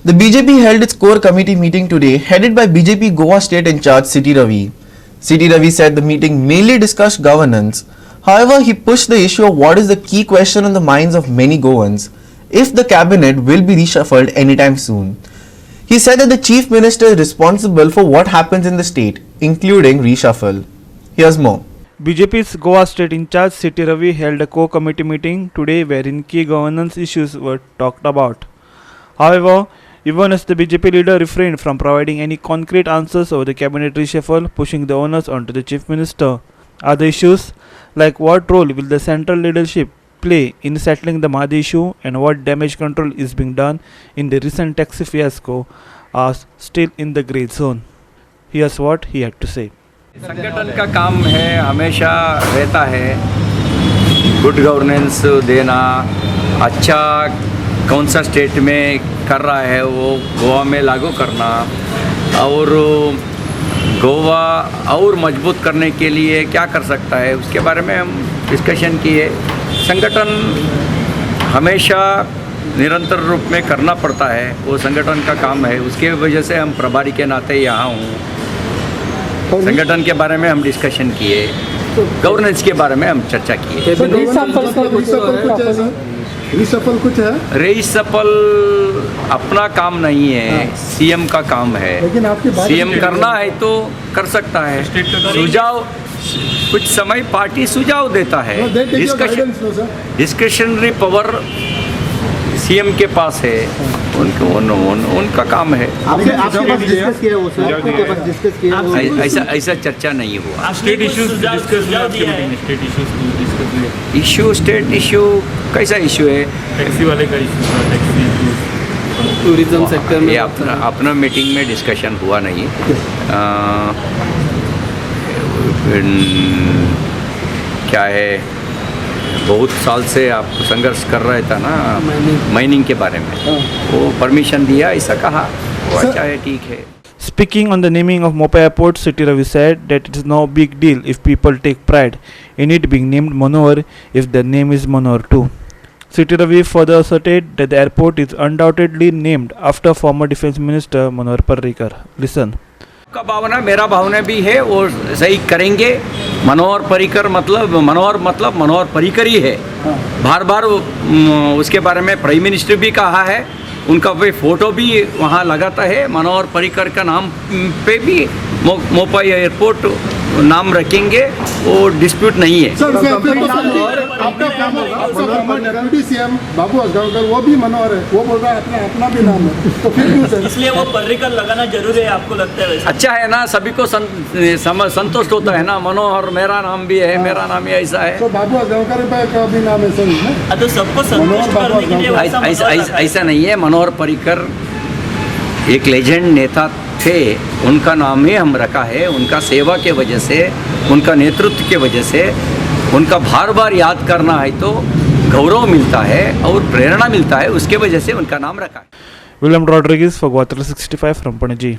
The BJP held its core committee meeting today, headed by BJP Goa State in charge C.T. Ravi. C.T. Ravi said the meeting mainly discussed governance. However, he pushed the issue of what is the key question on the minds of many Goans: if the cabinet will be reshuffled anytime soon. He said that the Chief Minister is responsible for what happens in the state, including reshuffle. Here's more. BJP's Goa State in charge C.T. Ravi held a core committee meeting today wherein key governance issues were talked about. However, even as the BJP leader refrained from providing any concrete answers over the cabinet reshuffle, pushing the onus onto the Chief Minister. Other issues like what role will the central leadership play in settling the Mahdi issue and what damage control is being done in the recent taxi fiasco are still in the grey zone. Here's what he had to say. संगठन का काम है, हमेशा रहता है good governance देना, अच्छा कौन सा स्टेट में कर रहा है वो गोवा में लागू करना और गोवा और मजबूत करने के लिए क्या कर सकता है उसके बारे में हम डिस्कशन किए। संगठन हमेशा निरंतर रूप में करना पड़ता है, वो संगठन का काम है, उसके वजह से हम प्रभारी के नाते यहाँ हूँ। संगठन के बारे में हम डिस्कशन किए, गवर्नेंस के बारे में हम चर्चा किए। रीसफल कुछ है? रीसफल अपना काम नहीं है, सीएम का काम है। लेकिन आपकी सीएम करना है तो कर सकता है। सुझाव कुछ समय पार्टी सुझाव देता है, डिस्कशनरी पावर सीएम के पास है, उनका काम है। ऐसा चर्चा नहीं हुआ। स्टेट इश्यूज डिस्कस किया आपके मीटिंग में? स्टेट इश्यूज डिस्कस किया? इशू स्टेट इशू कैसा इशू है? टैक्सी वाले का इशू था, टैक्सी टूरिज्म सेक्टर में। ये अपना मीटिंग में डिस्कशन हुआ नहीं। क्या है, बहुत साल से आप संघर्ष कर रहे था ना माइनिंग के बारे में, वो परमिशन दिया, ऐसा कहा, वो अच्छा है, ठीक है। Speaking on the naming of Mopa Airport, C.T. Ravi said that it is no big deal if people take pride in it being named Manohar if the name is Manohar too. C.T. Ravi further asserted that the airport is undoubtedly named after former Defence Minister Manohar Parrikar. Listen. का भावना मेरा भावना भी है, वो सही करेंगे। मनोहर पर्रिकर मतलब मनोहर पर्रिकर ही है। बार बार उसके बारे में प्राइम मिनिस्टर भी कहा है, उनका भी फोटो भी वहाँ लगाता है। मनोहर पर्रिकर का नाम पे भी मोपा एयरपोर्ट नाम रखेंगे, वो डिस्प्यूट नहीं है। डिप्टी सीएम बाबू असगांवकर वो भी मनोहर है, वो बोल रहा है अपना भी नाम है, तो फिर क्यों सर? इसलिए वो पर्रिकर लगाना जरूरी है, आपको लगता है वैसे? अच्छा है ना, सभी को संतुष्ट होता है ना। मनोहर मेरा नाम भी है, मेरा नाम ही ऐसा है, तो बाबू असगांवकर का भी नाम है सर। तो सबको संतुष्ट करने के लिए ऐसा नहीं है। मनोहर पर्रिकर एक लेजेंड नेता थे, उनका नाम ही हम रखा है। उनका सेवा के वजह से, उनका नेतृत्व के वजह से, उनका बार बार याद करना है तो गौरव मिलता है और प्रेरणा मिलता है, उसके वजह से उनका नाम रखा है। William Rodriguez for Goa 365 from Panaji.